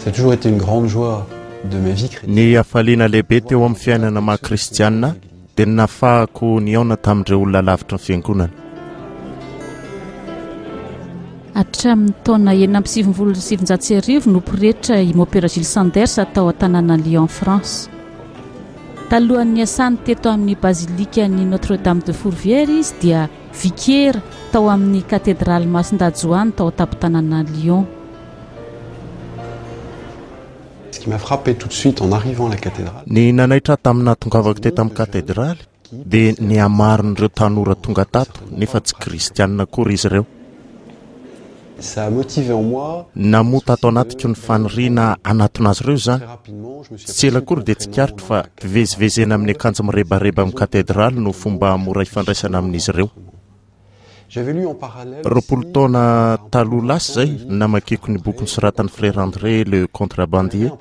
Ça a toujours été une grande joie de ma vie chrétienne. Ny afaliana lehibe teo amin'ny fiainana maha-kristianina dia ny nahafahako niaona tamin'ireo olona lavitra ny fiangonana. Hatramin'ny taona 1979 no mpirehetra i Mopera Gilles Sanders tao an-tanàna Lyon, France. Talohan'ny asany teto amin'ny basilika ny Notre-Dame de Fourvière izy dia vicaire tao amin'ny cathédrale Masindajoany tao an-tampon-tanàna Lyon. Ce qui m'a frappé tout de suite en arrivant à la cathédrale. Ny nanaitra tamina tongavako teto amin'ny katedraly dia ny amaron'ireo tanora tonga tato nefa tsy kristianina akory izy ireo. Ça a motivé en moi. Namota atao anatiko ny faniriana anaton'azy ireo zany. Tsy ela akory dia tsikaritra fa fivezivezena amin'ny akanjo mirebareba amin'ny katedraly no fomba mora ifandraisana amin'izy ireo. J'avais lu en parallèle. Roapolo taona taloha lasa zay namakiko ny boky nosoratan'ny Frère André le Contrebandier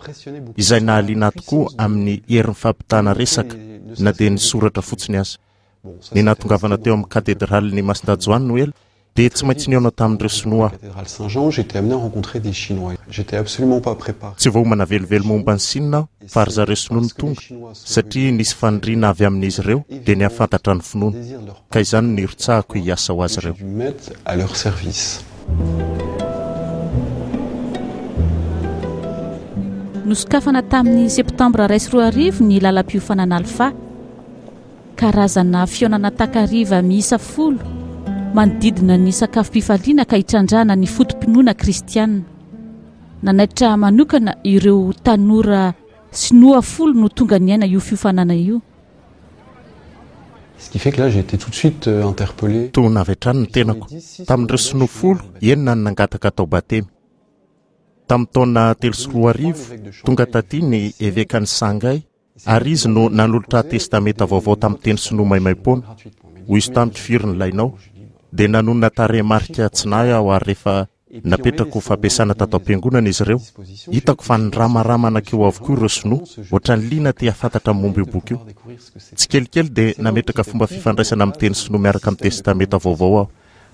izay nahaliana tokoa amin'ny herin'ny fampitana resaka na dia ny soratra fotsiny azy. Ny nahatongavana teo amin'ny katedraly ny Masindajoany no ela dia tsy maintsy niaona tamin'ireo Sinoa. Cathédrale Saint-Jean, j'étais amené à rencontrer des Chinois. J'étais absolument pas préparé. Tsy voamana velively momba ny Sina aho fa ry zareo Sinoa ny tonga satria nisy faniriana avy amin'izy ireo dia ny hafantatra ny finoana ka izany nirotsahako hiasa ho azy ireo. J'ai dû me mettre à leur service. Nosokafana tamin'ny septambra 2024 ny lalam-piofanana Alpha. Karazana fionana takariva miisa 10 manodidina ny sakafom-pifaliana ka hitrandrana ny fotom-pinoana kristianina. Nanaitra manokana ireo tanora Sinoa 10 no tonga niaina io fiofanana io. Ce qui fait que là j'ai été tout de suite interpellé. To navetrany ny tenako tamin'ireo Sinoa 10 enina ny nangataka tao batemy. Tamin'ny taona 2024 tonga taty ny évêque ny Sangay ary izy no nanolotra testameta vaovao tamin'ny teny Sinoa maimaimpoana ho izy tamin'ny firiny lainao dia nanonona tarehimarika tsinahy aho ary rehefa napetrako fampiasana tato am-piangonana izy ireo hitako fa ny ramaramana keo avokoa ireo Sinoa ohatran'ny liana te hafantatra amin'ny momba io boky io. Tsy kelikely dia nametraka fomba fifandraisana amin'ny teny Sinoa miaraka amin'ny testameta vaovao aho.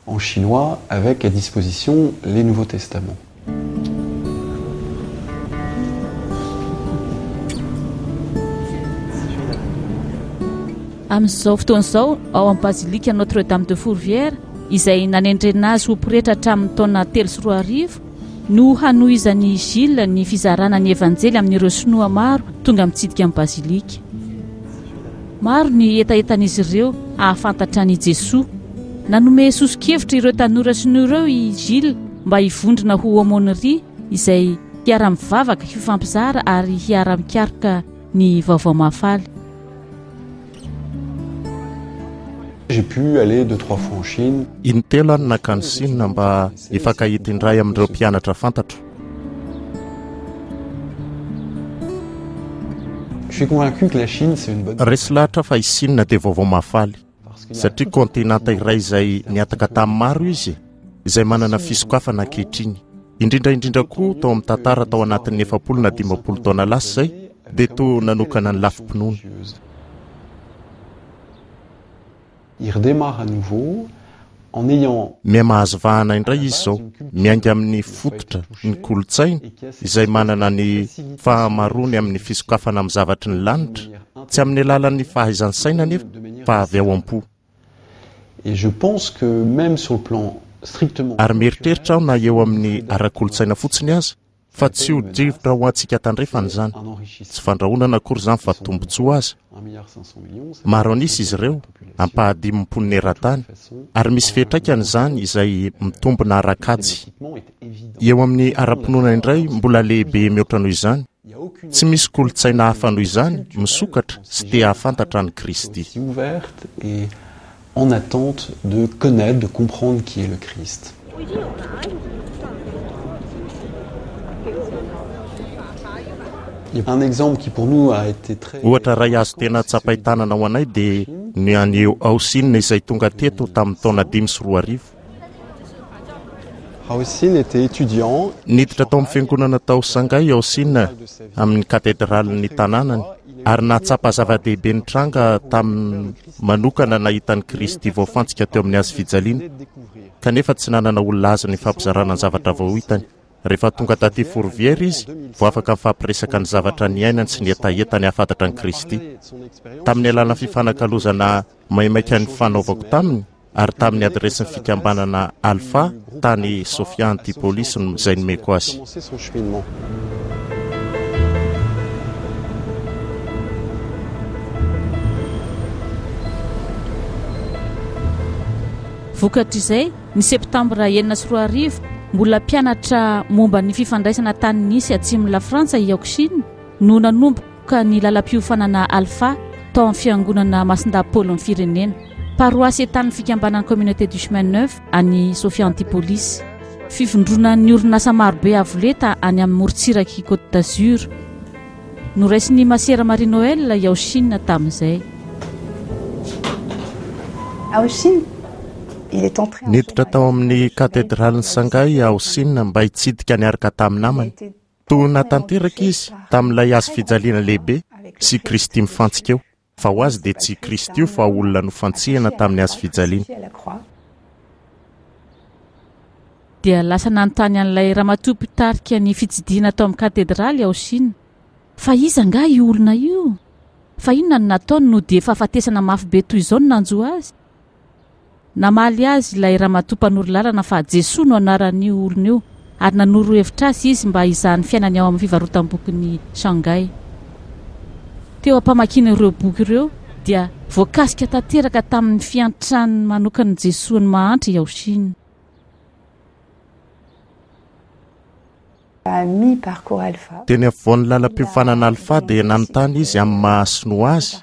En chinois avec à disposition les Nouveaux Testaments. Amin'izao fotoan'izao ao amin'ny basilika Notre-Dame de Fourvière izay nanendrena azy ho mpirehetra hatramin'ny taona 2024 no hanohizan'ny Gilles ny fizarana ny evanjely amin'ireo Sinoa maro tonga mitsidika amin'ny basilika. Maro ny etaetan'izy ireo ahafantatra ny Jesoa. Nanome soso-kevitra ireo tanora Sinoa ireo i Gilles mba hivondrona ho aumônerie izay hiara-mivavaka hifampizara ary hiara-mikaroka ny vaovao mahafaly. J'ai pu aller 2-3 fois en Chine. Intelo any nakany Sina mba hifankahita indray amin'ireo mpianatra fantatro. Je suis convaincu que la Chine c'est une bonne. Resy lahatra fa i Sina dia vaovao mahafaly satria kontinanta iray izay niataka tamin'ny maro izy izay manana fisokafana ankehitriny. Indrindra koa tao amin'ny tantara tao anatin'ny 7 na 15 taona lasa zay dia toa nanokana ny lafim-pinoana. Il redémarre à nouveau en ayant Miamahazo vahana indray izy zao miainga amin'ny fototra ny kolotsaina izay manana ny fahamarony amin'ny fisokafana amin'ny zavatry ny lanitra tsy amin'ny alalan'ny fahaizany saina nefa fa avy ao am-po. Et je pense que même sur le plan strictement Ary mieritreritra aho na eo amin'ny ara-kolotsaina fotsiny azy fa tsy ho drivotra ho antsika tandrefana izany. Tsy fandrahonana akory izany fa tombotsoa azy. 1,5 milliard. Maro anisy izy ireo ampahadimim-pony ny eran-tany ary misy fetraikany izany izay mitombona arakajy. Eo amin'ny ara-pinoana indray mbola lehibe mihoatra noho izany. Tsy misy kolotsaina hafa noho izany misokatra sy te hahafantatra ny Kristy. Ouverte et en attente de connaître, de comprendre qui est le Christ. Un exemple qui pour nous a été très Ohatra ray azo tena tsapahitanana ho anay dia ny aneo Aosina izay tonga teto tamin'ny taona 2024. Haosin était étudiant. Niditra tao amin'ny fiangonana tao Sangay Aosina amin'ny katedralin'ny tanànany ary nahatsapa zava-dehibe ny tranga tamin'ny manokana nahitany Kristy voafantsika teo amin'ny hazo fijaliana kanefa tsy nanana olona azy ny fampizarana ny zavatra vao hitany rehefa tonga taty Fourvière izy vo afaka mifampiresaka ny zavatra ny ainany sy ny etaetany hafantatra ny Kristy. Tamin'ny alàna fifanakalozana maimaika ny fanaovako taminy ary tamin'ny adresin'ny fikambanana Alpha tany Sofia Antipolis izay nomeko azy. Vokatra izay ny septambra 9 mbola mpianatra momba ny fifandraisana tany nisy atsimo la Frantsa iaoko Chine no nanomboka ny lalam-piofanana Alpha tao amin'ny fiangonana Masindahy-Paoly ny firenena. Paroisy etan'ny fikambanana communauté du chemin neuf any Sofia Antipolis. Fivondrona ny orinasa marobe avoleta any amin'ny morontsiraky Côte d'Azur. Noraisin'ny Masiera Marie Noël iaho Chine tamin'izay. Niditra tao amin'ny katedraliny Shanghai ao Chine mba hitsidika niaraka tamin'ny namany. Toy natanteraka izy tamin'ilay azo fijaliana lehibe sy Kristy mifantsika eo. Fa ho azy dia tsy Kristy io fa olona nofantsihana tamin'ny azo fijaliana. Dia lasa nanontany an'ilay ramatoa mpitarika ny fitsidiana tao amin'ny katedraly ao Chine. Fa iza nga io olona io? Fa inona no nataony no dia fahafatesana mafy be toy izao no nanjo azy? Namaly azy ilay ramatoa mpanoro lalana fa Jesoa no anaran'io olona io ary nanoro hevitra azy izy mba hizahan'ny fiainany ao amin'ny fivarotam-bokin'ny Shanghai. Teo ampamakina ireo boky ireo dia voakasika tanteraka tamin'ny fiantrany manokany Jesoa ny mahantry ao Chine. Teny avoan'ny lalam-piofanana Alpha dia nanontany izy amin'ny mahasino azy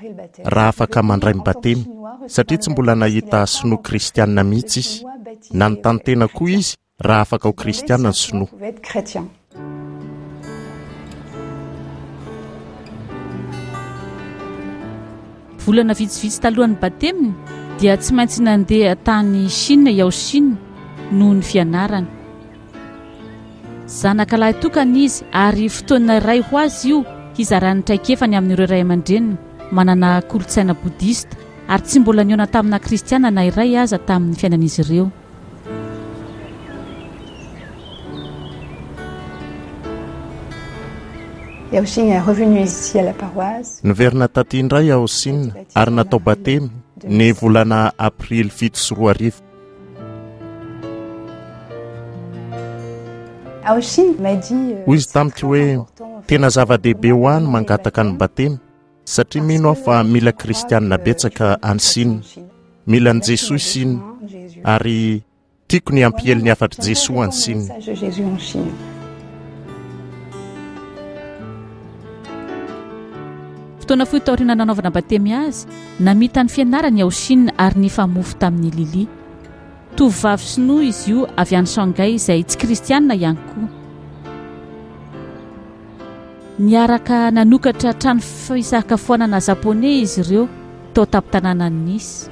raha afaka mandray batemy satria tsy mbola nahita sino kristianina mihitsy izy. Nanontany tena koa izy raha afaka ho kristianina ny sino. Volana vitsivitsy talohan'ny bateminy dia tsy maintsy nandeha tany Chine iaho Chine noho ny fianarany. Zanakalahy tokana izy ary fotoana iray ho azy io hizarany traikefany amin'ireo ray aman-dreniny manana kolotsaina bodista ary tsy mbola niona tamina kristiana na iray aza tamin'ny fiainan'izy ireo. Niverina taty indray ao Chine ary natao batemy ny volana Aprily 7 sy 2 Hoy izy tamiko hoe tena zava-dehibe ho any mangataka ny batemy satria mino aho fa mila kristianina betsaka any Chine. Mila ny Jesoa Chine ary tiako ny ampihely ny afatry Jesoa any Chine. Fotoana fohitaoriana nanaovana batemy azy namita ny fianarany ao Chine ary ny famofo tamin'ny Lili. Tovovavy sinoa izy io avy any Shanghai izay tsy kristianina ihany koa. Niaraka nanokatra trano fisakafoanana japonais izy ireo tao tampon-tanàna Nice.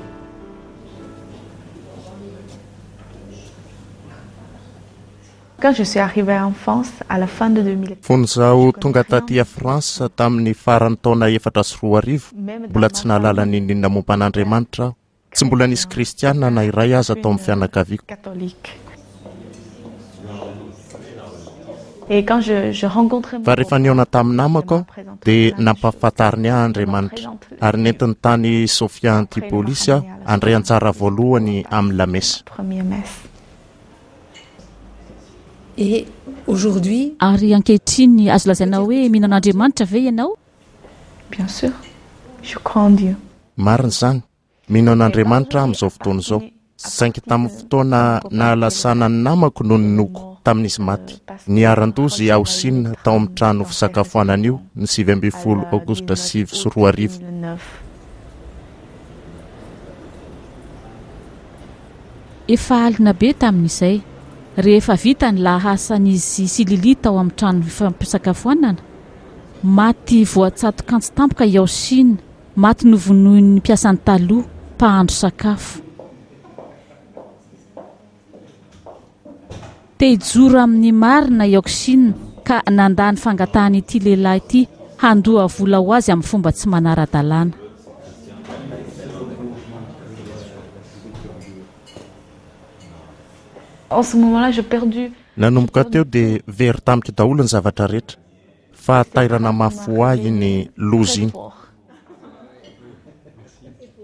Quand je suis arrivée en France à la fin de 2000. Fony zaho tonga taty a France tamin'ny farany taona 2014 mbola tsy nahalala ny inona momban'Andriamanitra aho. Tsy mbola nisy kristianina na iray aza tao amin'ny fianakaviako. Fa rehefa niona tamin'ny namako aho dia nampahafantariny ahy Andriamanitra ary nentiny tany Sofia Antipolis aho andray anjara voalohany amin'ny lamesa. Ary ankehitriny azo lazaina hoe minan'Andriamanitra ve ianao? Bien sûr. Je crois en Dieu. Marina izany. Mino an'Andriamanitra amin'izao fotoana izao. Saingy tamin'ny fotoana nahalasana ny namako no ninoko tamin'izy maty. Niaran-dozy ao Chine tao amin'ny trano fisakafoanana io ny 20 Aogositra 2009. Efa alina be tamin'izay. Rehefa vita ny lahasan'izy sy Lili tao amin'ny trano fisakafoanana, maty voatsatokantsy tampoka ao Chine, maty novonoin'ny mpiasany taloha mpahandro sakafo. Tehijoro amin'ny marina ao Chine ka nandany fangatahany ity lehilahy ity handoa vola ho azy amin'ny fomba tsy manara-dalàna. En ce moment-là, j'ai perdu nanomboka teo dia very tamika daholo ny zavatra rehetra fa tairana mafy ahy ny lozy iny.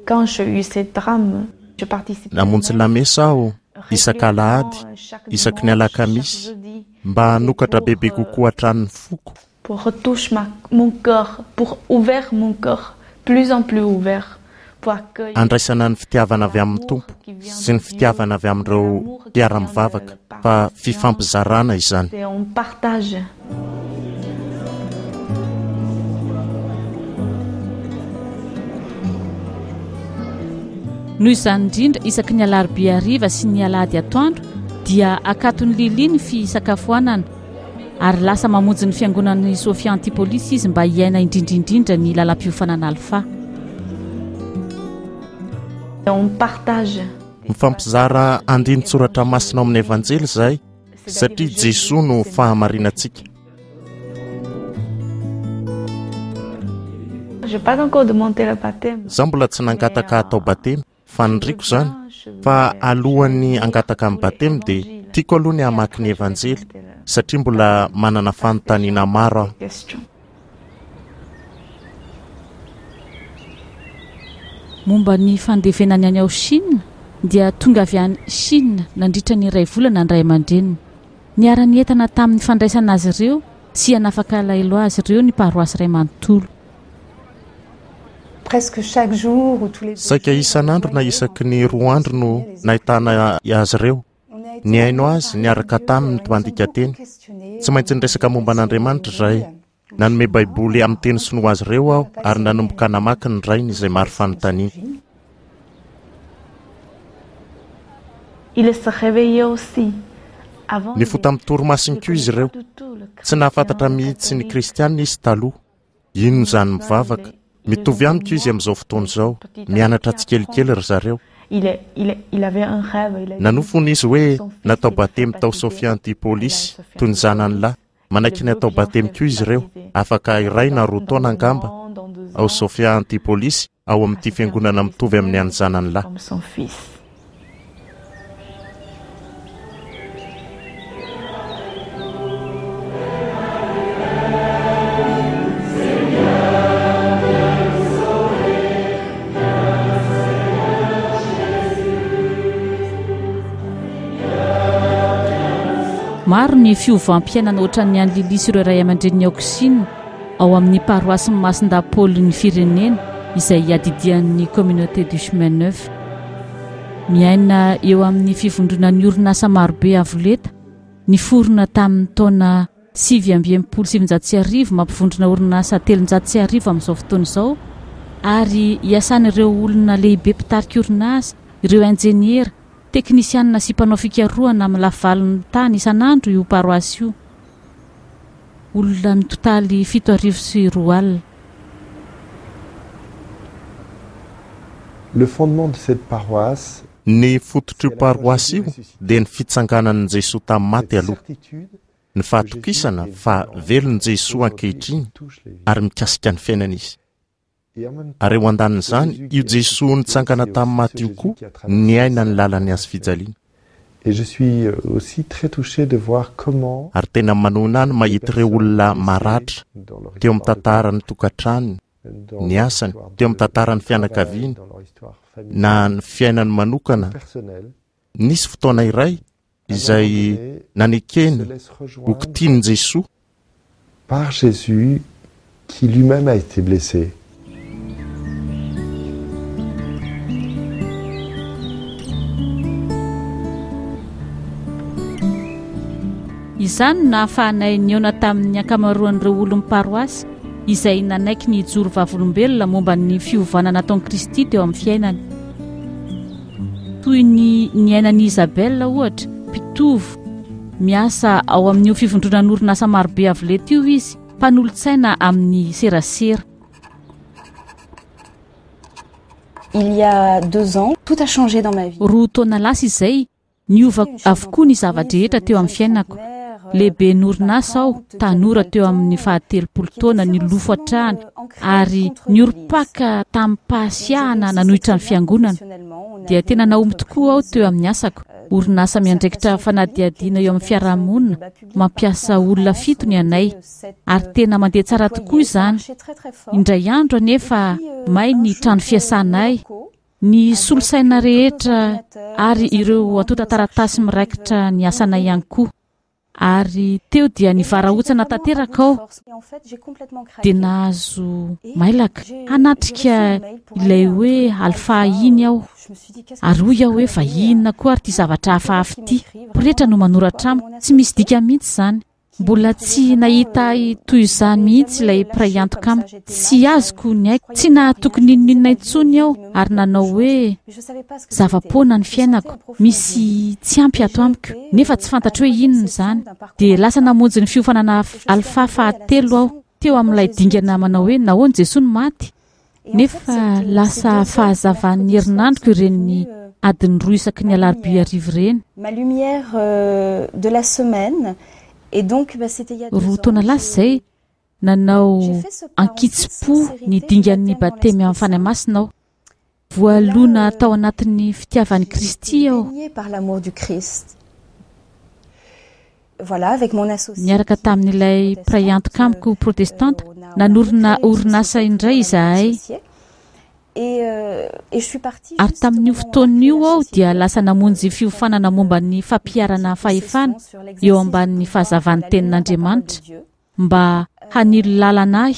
Quand j'ai eu ce drame, je participais. Namonjy lamesa aho isan-kalahady isaky ny alakamisy mba hanokatra bebe kokoa hatran'ny foko. Pour retouche mon cœur, pour ouvrir mon cœur, plus en plus ouvert. Andraisana ny fitiavana avy amin'ny tompo sy ny fitiavana avy amin'ireo mpiara-mivavaka fa fifampizarana izany. On partage. Noho izany indrindra isaky ny alarobia hariva sy ny alahady atoandro dia akaton'ny liliany fisakafoanana ary lasa mamonjy ny fiangonan'ny Sofia Antipolis izy mba hiaina indrindrindrindra ny lalam-piofanana alfa. On partage. Mifampizara andinin-tsoratra masina amin'ny evanjely izay satria Jesosy no fahamarinantsika. J'ai pas encore demandé le baptême. Zaho mbola tsy nangataka atao batemy fa niriko zany fa alohan'ny angataka amin'ny batemy dia tiako aloha ny hamaky ny evanjely satria mbola manana fanontaniana maro aho. Momba ny fandevenany any ao Chine dia tonga avy any Chine nandritra ny iray volana ny ray aman-dreniny. Niara-ny entana tamin'ny fandraisana azy ireo tsy hanafaka lailo azy ireo ny paroasy ray manontolo. Presque chaque jour ou tous les saika isan'andro na isaky ny 2 andro no nahitana azy ireo. Ny haino azy niaraka taminy mandika teny tsy maintsy niresaka momba an'Andriamanitra izahay. Nanome baiboly amin'ny teny sinoa azy ireo aho ary nanomboka namaky ny rainy izay maro fanontaniana. Il se réveillait aussi. Ny fo tamin'ny toromasiny koa izy ireo tsy nahafantatra mihitsy ny kristianina izy taloha. Ino zany mivavaka mitovy amiko izy amin'izao fotoana izao mianatra tsikelikely ry zareo. Il avait un rêve. Nanofony izy hoe natao batemy tao Sofia Antipolis toy ny zanany lahy. Manaiky ny atao batemy koa izy ireo afaka iray na 2 taona angamba ao Sofia Antipolis ao amin'ity fiangonana mitovy amin'ny any zanany lahy. Maro ny fiovam-piainana ohatran'ny any Lilisy ireo ray aman-dreniny Aoksiny ao amin'ny paroasy Masindapoly ny firenena izay iadidian'ny communauté du chemin neuf. Miaina eo amin'ny fivondronan'ny orinasa marobe avoleta niforona tamin'ny taona 1970 mampivondrona orinasa 300 amin'izao fotoana izao ary iasan'ireo olona lehibe mpitarika orinasa, ireo injeniera, teknisianina sy mpanao fikarohana amin'ny lavalon'ny tany isan'andro io paroasy io. Olona ny totaly 7,4 alina. Le fondement de cette paroisse, ny fototry paroasy io dia ny fitsanganan'i Jesosy tamin'ny maty aloha. Ny fahatokisana fa velon'i Jesosy ankehitriny ary mikasika ny fiainana izy. Ary eo andanin'izany io Jesosy nitsangana tamin'ny maty io koa ny aina ny lalany azy fijaliana. Et je suis aussi très touché de voir comment ary tena manohina ny mahita ireo olona maratra teo amin'ny tantarany tokantranony, ny asany, teo amin'ny tantarany fianakaviany na ny fiainany manokana. Nisy fotoana iray izay nanekeny hokitiany Jesosy par Jésus qui lui-même a été blessé. Izany nahafahanay niona tamin'ny ankamaroan'ireo olo paroasy izay nanaiky ny hijoro vavolombelona momba ny fiovanana nataon'i Kristy teo amin'ny fiainany. Toy ny ainan'i Isabelle ohatra, mpitovo, miasa ao amin'ny fivondronana orinasa marobe avoleta io izy, mpanolotsaina amin'ny serasera. Il y a 2 ans, tout a changé dans ma vie. Roa taona lasa izay niova avokoa ny zavadrehetra teo amin'ny fiainako. Lehibe n'orinasa aho, tanora teo amin'ny 30 taona ny lofo hatrany ary nioropaka tamin'ny mpahasiahana nanohitra ny fiangonana dia tena naomy tokoa aho teo amin'ny asako. orinasa miandraikitra fanadiadiana eo amin'ny fiarahamonina mampiasa olona 7 ny anay ary tena mandeha tsara tokoa izany. Indray andro anefa may ny trano fiasanay, ny solosaina rehetra ary ireo atota taratasy miraikitra ny asanay ihany koa. Ary teo dia nivarahotsana tanteraka ao dia nahazo mailaka hanatrika ilay hoe alfahiny aho ary hoy aho hoe vahinona koa ary ty zavatra hafahafa ity, rehetra no manoratra amiko, tsy misy dika mihitsy izany. Mbola tsy nahita toy izany mihitsy ilay mpiray antoka amiko, tsy azoko ny haiko, tsy nahatokony inona intsony aho ary nanao hoe zava-poana ny fiainako, misy tsy ampy ato amiko nefa tsy fantatro hoe inona izany. Dia lasa namonjy ny fiofanana alfa fahatelo aho teo amin'ilay dingana manao hoe nahoana Jesosy no maty, nefa lasa fahazavan'ny herinandroko ireny adiny 2 isaky ny alarobia arivo ireny. Ma lumière de la semaine. Et donc c'était il y a 2 ans. Roa taona lasa izay nanao ankitsi-po ny dingan'ny batemy amin'ny fanahy masina aho. Voalona tao anatin'ny fitiavan'i Kristy aho. Par l'amour du Christ. Voilà, avec mon associé. Niaraka tamin'ilay mpiray antoka amiko protestante nanorina orinasa indray izahay. Et je suis partie. Ary tamin'io fotoan'io aho dia lasa namonjy fiofanana momba ny fampiarana fahefana eo ambanin'ny fahazavan'ny tenin'Andriamanitra mba hanilo lalana ahy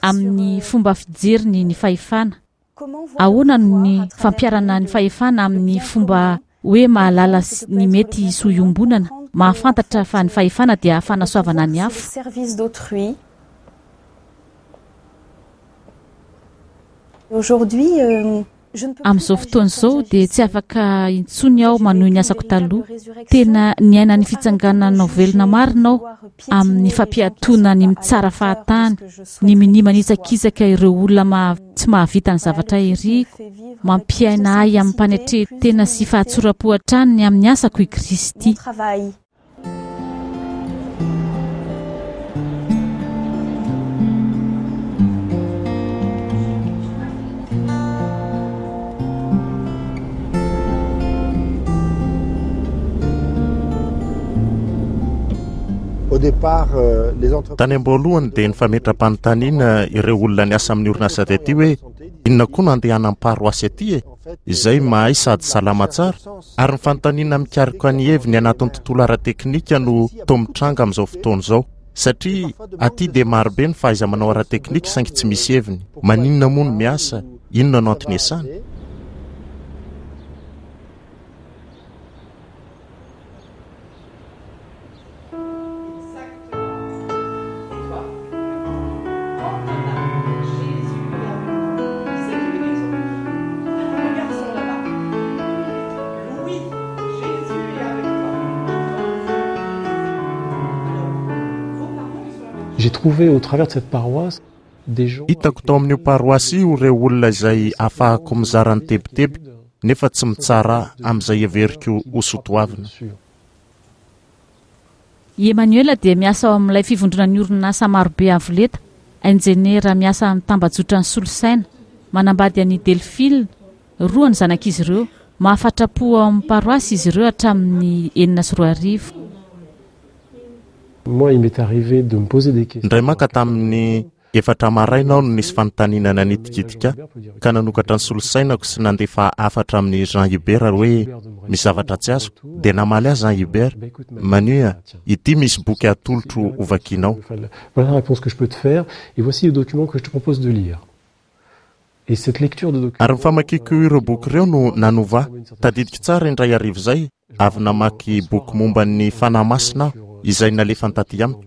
amin'ny fomba fijeriny ny fahefana. Ahoana ny fampiarana ny fahefana amin'ny fomba hoe mahalala ny mety soiombonana, mahafantatra fa ny fahefana dia fanasoavana ny hafa. Service d'autrui. Aujourd'hui, amin'izao fotoana izao dia tsy afaka intsony aho manohy ny asako taloha. Tena niaina ny fitsanganana velona marina aho amin'ny fampiatoana ny mitsara fahatany, ny minimanitsakizaka ireo olona tsy mahavita ny zavatra eriko, mampiaina ahy amin'ny mpanetretena sy fahatsoram-pohatraniny amin'ny asako i Kristy. Tany amboalohany dia nifametram-panontaniana ireo olona ny asa amin'ny orinasa aty hoe inona koa no andeha hanam-paroasy aty e, izay mahay sady salama tsara. Ary ny fanontaniana mikarika ny heviny anatin'ny tontolo ara-teknika no tomitranga amin'izao fotoana izao, satria aty dia marobe ny fahaiza manao ara-teknika saingy tsy misy heviny. Maninona moa no miasa, inona no antony asany? J'ai trouvé au travers de cette paroisse des gens. Hitako tao amin'io paroasy io ireo olona izay afahako mizara ny tebiteby nefa tsy mitsara amin'izay heveriko ho sotoavina. I Emmanuel dia miasa ao amin'ilay fivondrona ny orinasa marobe avoleta, injeniera miasa amin'ny tambajotra ny solosaina, manambady an'i Delphine, 2 ny zanak'izy ireo, mahafatrapo ao amin'ny paroasy izy ireo hatramin'ny 4 Moi, il m'est arrivé de me poser des questions. Ndray maka tamin'ny 4 maraina aho no nisy fanontaniana nitikitika ka nanokatra ny solosainako sy nandefa afatra amin'ny Jean Hubert hoe misy zavatra tsy azoko dia namaly azy Jean Hubert manoa ity misy boky atolotro ovakinao. Voilà la réponse que je peux te faire et voici le document que je te propose de lire. Et cette lecture de document. Ary ny famakiko ireo boky ireo no nanova tadidiko tsara indray arivo zay avy namaky boky momba ny fanahy masina izay nalefa taty amiko.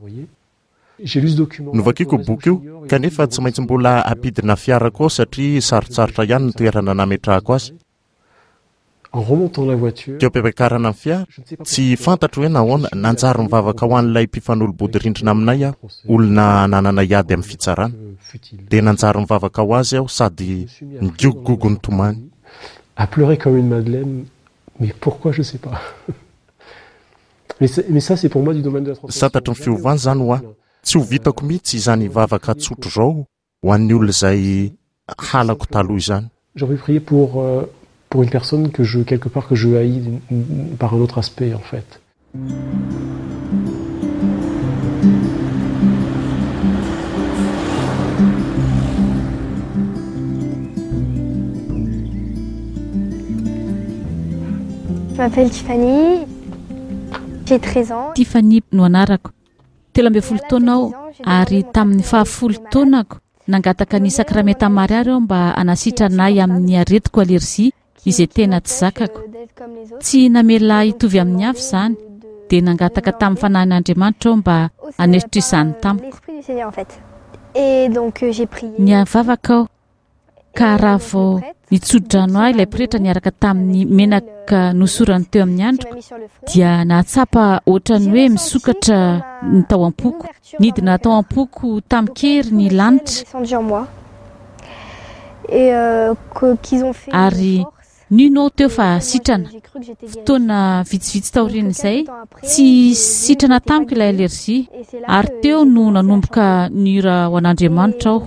Novakiko boky io kanefa tsy maintsy mbola apidina fiarako ao satria sarotsarotra ihany ny toerana nametrahako azy. Teo am-piakarana amin'ny fiara tsy fantatro hoe nahoana nanjary mivavaka ho an'ilay mpifanolo-body rindrina aminay aho, olona nanana iady amin'ny fitsarana. Dia nanjary mivavaka ho azy aho sady nigogogogo ny tomany. À pleurer comme une madeleine, mais pourquoi je sais pas. Mais ça c'est pour moi du domaine de la transmission. Satatry ny fiovany zany ho aho. Tsy ho vitako mihitsy izany vavaka tsotro zao ho an'ny olona izay halako taloha izany. J'aurais prié pour pour une personne que je haïs par un autre aspect, en fait. Je m'appelle Tiffany, j'ai 13 ans. Tiffany no anarako. 13 taona aho ary tamin'ny 10 taonako nangataka ny sakramenta mariary aho mba anasitranahy amin'ny aretiko alergia izay tena tsy zakako. Tsy namela hitovy amin'ny hafa izany dia nangataka tamin'ny fanahin'Andriamanitra aho mba hanesitra izany tamiko. Niavavaka aho ka raha vao nitsodrano ahy ilay pretra niaraka tamin'ny menaka nosorany teo amin'ny androko dia nahatsapa ohatrany hoe misokatra ny tao am-poko, nidina tao am-poko tamikery ny lanitra. Ary nino teo fa sitrana fotoana vitsivitsy taorian'izay tsy sitrana tamiko ilay alergia ary teo no nanomboka nihira ho an'Andriamanitra aho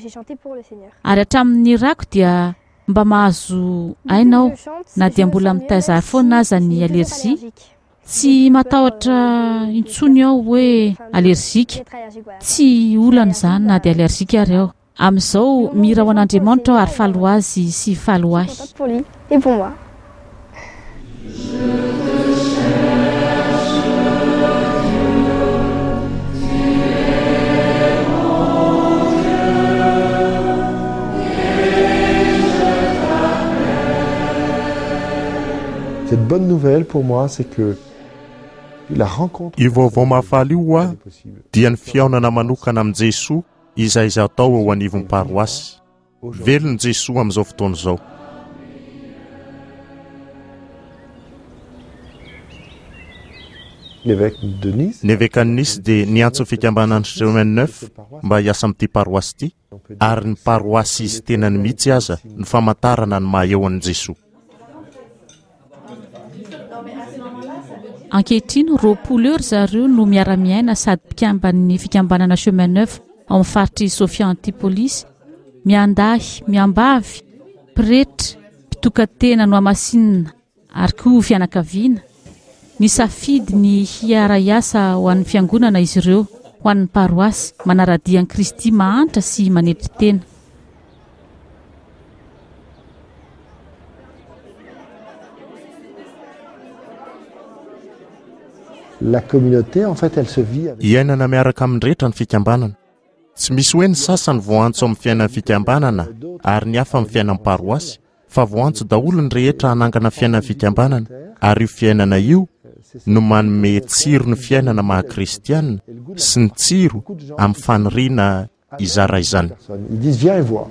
ary hatramin'ny rako dia mba mahazo ainao na dia mbola mitaiza foana aza ny alergia tsy matahotra intsony aho hoe alergika tsy olana izany na dia alergika ary aho amin'izao mihira ho an'Andriamanitra aho ary falo azy sy falo ahy. Cette bonne nouvelle pour moi, c'est que la rencontre. Io vaovao mahafaly io a dia ny fiaonana manokana amin'i Jesoa izay izaho tao ao anivon'ny paroasy. Velony Jesoa amin'izao fotoana izao. Ny évêque an'i Nice dia niantso ny fikambanan'ny Chemin Neuf mba hiasa amin'ity paroasy ity ary ny paroasy izy tenany mihitsy aza ny famantarana ny maha eo an'i Jesoa. Ankehitriny 20 heures zareo no miara-miaina sady mpikamban'ny fikambanana Chemin Neuf ao amin'ny faritry Sofia Antipolis, miandahy, miambavy, pretra, mpitokantena no amasinina ary koa fianakaviana. Ny safidy ny hiara iasa ho an'ny fiangonana izy ireo, ho an'ny paroasy, manaradian'i Kristy mahantra sy manetry tena. La communauté, en fait, elle se vit avec. Iainana miaraka amin'ny rehetra ny fikambanana. Tsy misy hoe ny sasany voantso amin'ny fiainan'ny fikambanana ary ny hafa amin'ny fiainan'ny paroasy, fa voantso daholo ny rehetra hanangana fiainan'ny fikambanana ary io fiainana io no manome tsiro ny fiainana maha-kristianina sy ny tsiro amin'ny faniriana izara izany. Ils disent viens et vois.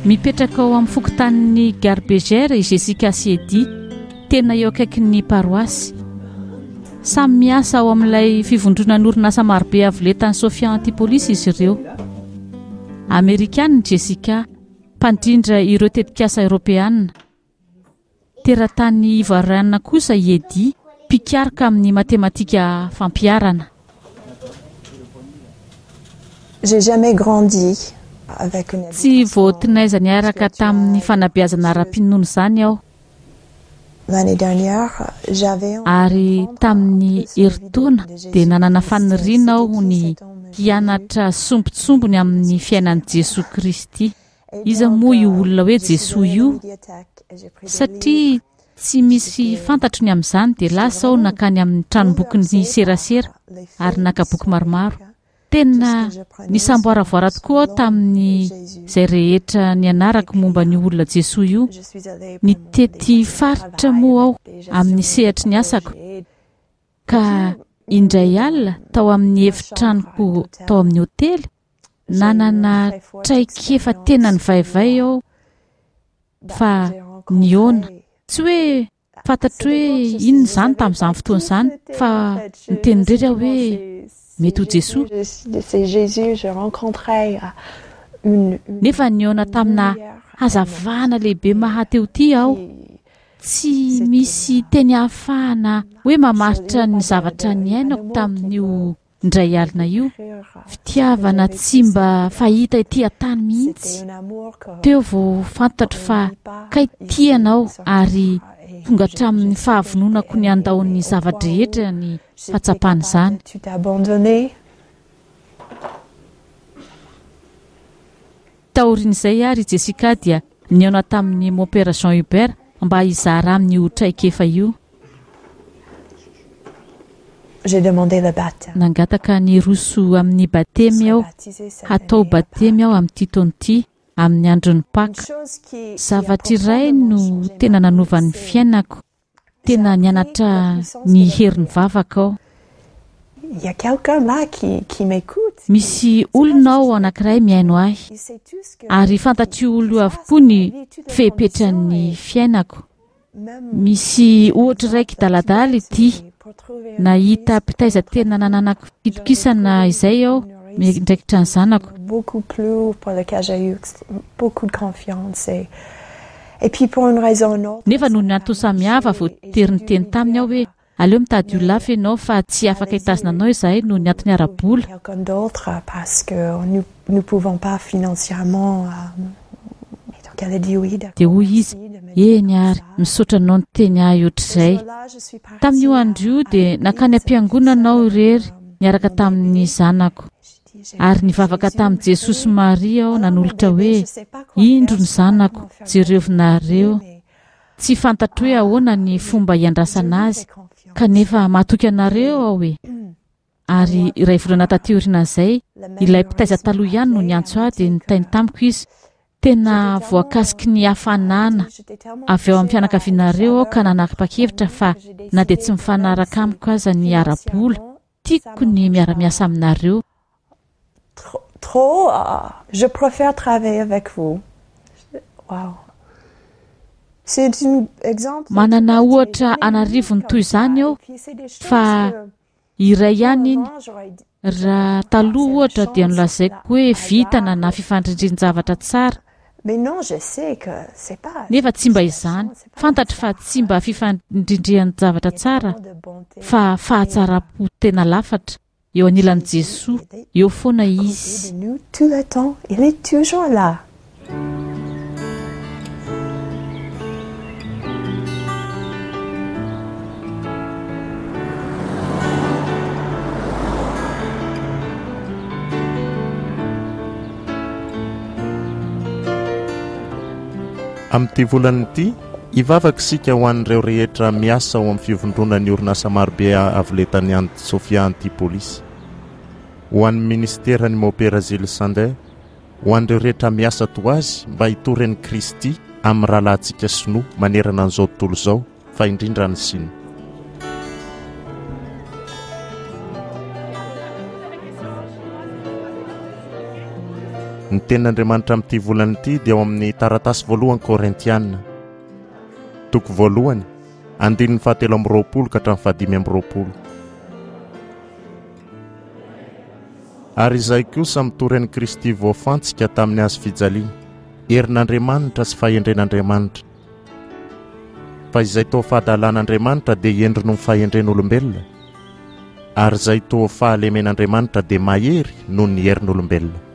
Mipetraka ao amin'ny fokotanin'ny Garbegère i Jessica sy Edy tena eo akaikin'ny paroasy. Samy miasa ao amin'ilay fivondronan'orinasa marobe avolentany Sofia Antipolis izy ireo. Amerikana Jessica, mpandrindra ireo tetikasa Europeana. Teratany Ivoiriana kosa i Edy, mpikarika amin'ny matematika fampiarana. J'ai jamais grandi. Tsy voatinaiza niaraka tamin'ny fanabeazana ara-pinono izany aho. Ary tamin'ny heritaona dia nanana faniriana aho ny hianatra sombitsombony amin'ny fiainan'i Jesoa Kristy. Iza moa io olona hoe Jesoa io? Satria tsy misy fantatrony amin'izany dia lasa aho nakany amin'ny tranomboky serasera ary naka boky maromaro. Tena nisamboaravoara tokoa tamin'ny izay rehetra nianarako momba ny olona Jesoa io. Nitety faritra moa aho amin'ny sehatry ny asako. Ka indray alina tao amin'ny efitranoko tao amin'ny hotely, nanana traikefa tena nivaivay aho fa niona. Tsy hoe fantatro hoe inona izany tamin'izany fotoana izany fa niteny indrery aho hoe mety ho Jesoa. Nefa niona tamina hazavana lehibe mahateo ty aho. Tsy misy teny ahafahana hoe mamaritra ny zavatra niainako tamin'io indray alina io fitiavana tsy mba fahita ety an-tany mihitsy. Teo vao fantatro fa kay tianao ary tonga hatramin'ny fahavononako ny andaon'ny zavatra rehetra ny fahatsapany izany. Taorin'izay ary Jessica dia niaona tamin'ny Mopera Jean Hubert mba hizara amin'ny io traikefa io. Nangataka ny roso amin'ny batemy aho, hatao batemy aho amin'ity taona ity amin'ny andron'ny Paka. Zavatra iray no tena nanovan'ny fiainako, tena nianatra ny herin'ny vavaka aho. Misy olona ao anankiray miaino ahy ary fantatry olo avokoa ny fepetrany fiainako. Misy ohatra raiky daladala ity, nahita mpitaiza tena nananako fitokisana izay aho ndraikitra ny zanako. Nefa noho ny antony samihafa voatery ny teny taminy aho hoe aleo mitady olona hafa ianao fa tsy afaka hitazona anao izahay noho ny antony ara-bola. Dia hoy izy, eny ary misaotra anao ny teny ahy ohatr'izay. Tamin'io andro io dia nakany am-piangonana aho irery niaraka tamin'ny zanako. Ary nivavaka tamin'i Jesosy Maria aho nanolotra hoe indro ny zanako, jerevinareo. Tsy fantatro hoe ahoana ny fomba hiandrasana azy, kanefa mahatoky anareo aho hoe. Ary iray volana tateorinan'izay, ilay mpitaiza taloha ihany no niantso ahy dia nitainy tamiko izy. Tena voakasiky ny hafanana avy ao amin'ny fianakavianareo aho ka nanapa-kevitra fa na dia tsy mifanaraka amiko aza ny ara-bola, tiako ny miara-miasa aminareo. Je préfère travailler avec vous. Wow. C'est un exemple. Manana ohatra anarivony toy izany aho fa iray ihany iny. Raha taloha ohatra dia nolazaiko hoe vitana na fifandrindrin-javatra tsara. Nefa tsy mba izany, fantatro fa tsy mba fifandrindrihan-javatra tsara fa fahatsara-po tena lafatra eo anilan'i Jesoa, eo foana izy. Il est toujours là. Amin'ity volan'ity hivavaka isika ho an'ireo rehetra miasa ao amin'ny fivondronan'ny orinasa marobe aviletany Ante Sofia Antipolis, ho an'ny ministerany Mopera Zelisander, ho an'ireo rehetra miasa to azy mba hitoren'i Kristy amin'ny rahalantsika sinoa manerana an'izao tontolo izao, fa indrindra ny siny. Ny tenin'Andriamanitra amin'ity volan'ity dia ao amin'ny taratasy voalohany Korintiana, toko voalohany, 7:20 ka 5:20. Ary izay kosa mitoren'i Kristy voafantsika tamin'ny azy fijaliana, herin'Andriamanitra sy fahendren'Andriamanitra. Fa izay toa fahadalan'Andriamanitra dia endry noho ny fahendren'olombelona, ary izay toa fahalemen'Andriamanitra dia mahery noho ny herin'olombelona.